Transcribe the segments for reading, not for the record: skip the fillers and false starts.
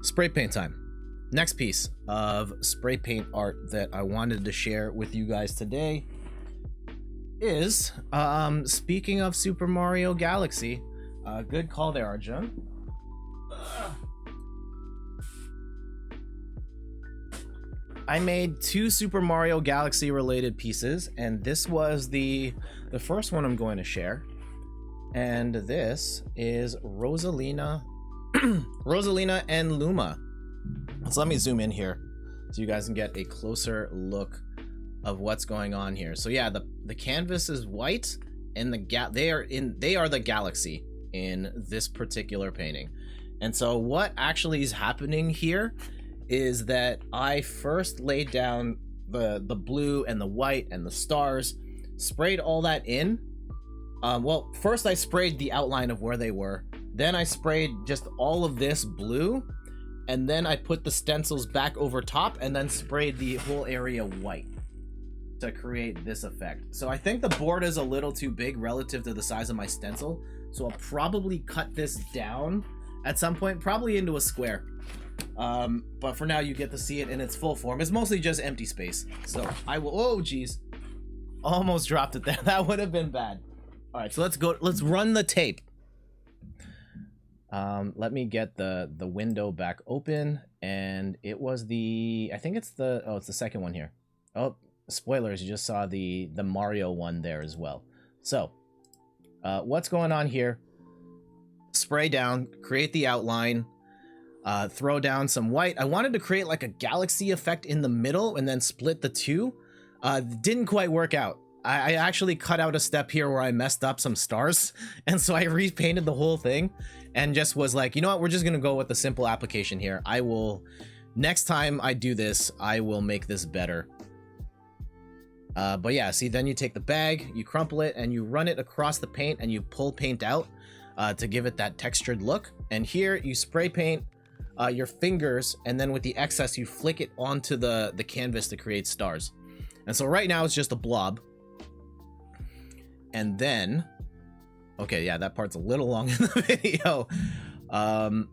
Spray paint time. Next piece of spray paint art that I wanted to share with you guys today is, speaking of Super Mario Galaxy, good call there, Arjun. I made two Super Mario Galaxy related pieces, and this was the first one I'm going to share. And this is Rosalina, Rosalina and Luma. So let me zoom in here so you guys can get a closer look of what's going on here. So yeah, the canvas is white, and they are the galaxy in this particular painting. And so what actually is happening here is that I first laid down the blue and the white and the stars, sprayed all that in. Well, first I sprayed the outline of where they were, then I sprayed just all of this blue, and then I put the stencils back over top and then sprayed the whole area white to create this effect. So I think the board is a little too big relative to the size of my stencil, so I'll probably cut this down at some point, probably into a square. But for now you get to see it in its full form. It's mostly just empty space. So I will, oh geez, almost dropped it there. That would have been bad. All right, so let's run the tape. Let me get the window back open, and it was I think it's it's the second one here. Oh, spoilers, you just saw the Mario one there as well. So what's going on here? Spray down, create the outline, throw down some white. I wanted to create like a galaxy effect in the middle and then split the two. Didn't quite work out. I actually cut out a step here where I messed up some stars, and so I repainted the whole thing and just was like, you know what, we're just gonna go with the simple application here. Next time I do this, I will make this better. But yeah, see, then you take the bag, you crumple it, and you run it across the paint, and you pull paint out to give it that textured look. And here you spray paint your fingers, and then with the excess you flick it onto the canvas to create stars. And so right now it's just a blob. And then, okay, yeah, that part's a little long in the video. All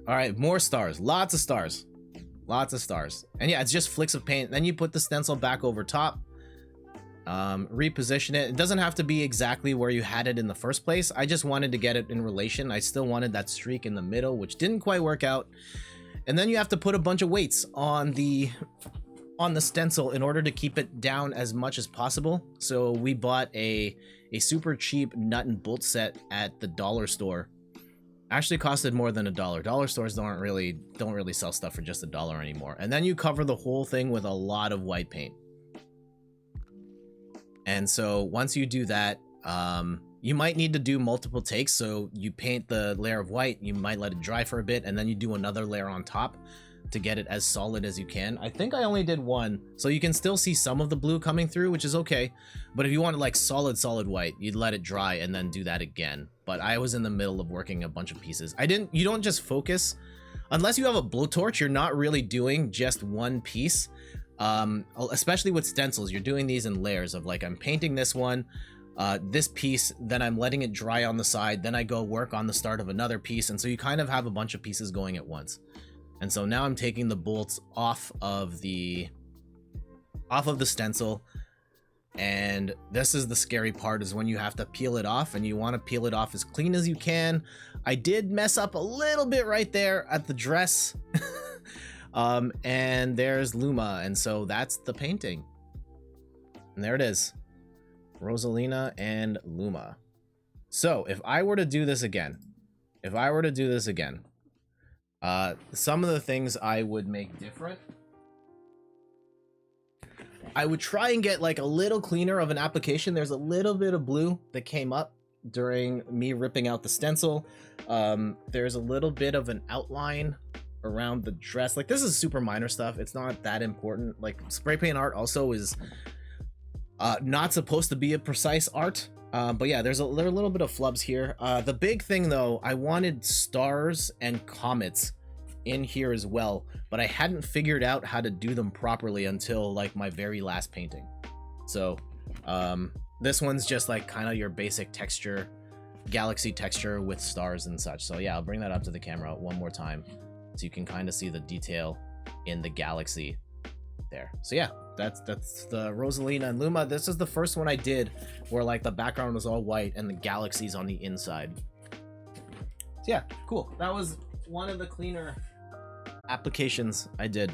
right, more stars, lots of stars, and yeah, it's just flicks of paint. Then you put the stencil back over top, reposition it. It doesn't have to be exactly where you had it in the first place. I just wanted to get it in relation. I still wanted that streak in the middle, which didn't quite work out. And then you have to put a bunch of weights on the stencil in order to keep it down as much as possible. So we bought a super cheap nut and bolt set at the dollar store. Actually costed more than $1. Dollar stores don't really sell stuff for just $1 anymore. And then you cover the whole thing with a lot of white paint. And so once you do that, you might need to do multiple takes. So you paint the layer of white, you might let it dry for a bit, and then you do another layer on top to get it as solid as you can. I think I only did one, so you can still see some of the blue coming through, which is okay. But if you wanted like solid white, you'd let it dry and then do that again. But I was in the middle of working a bunch of pieces. You don't just focus, unless you have a blowtorch, you're not really doing just one piece. Especially with stencils, you're doing these in layers of like, I'm painting this one, this piece, then I'm letting it dry on the side, then I go work on the start of another piece. And so you kind of have a bunch of pieces going at once. And so now I'm taking the bolts off of the stencil, and this is the scary part, is when you have to peel it off, and you want to peel it off as clean as you can. I did mess up a little bit right there at the dress. And there's Luma, and so that's the painting. And there it is, Rosalina and Luma. So if I were to do this again, some of the things I would make different, I would try and get like a little cleaner of an application. There's a little bit of blue that came up during me ripping out the stencil. There's a little bit of an outline around the dress. Like, this is super minor stuff. It's not that important. Like, spray paint art also is not supposed to be a precise art. But yeah, there are a little bit of flubs here. The big thing though, I wanted stars and comets in here as well, but I hadn't figured out how to do them properly until like my very last painting. So this one's just like kind of your basic texture, galaxy texture with stars and such. So yeah, I'll bring that up to the camera one more time. so you can kind of see the detail in the galaxy there. So yeah, that's the Rosalina and Luma. This is the first one I did where like the background was all white and the galaxy's on the inside. So yeah, cool. That was one of the cleaner applications I did.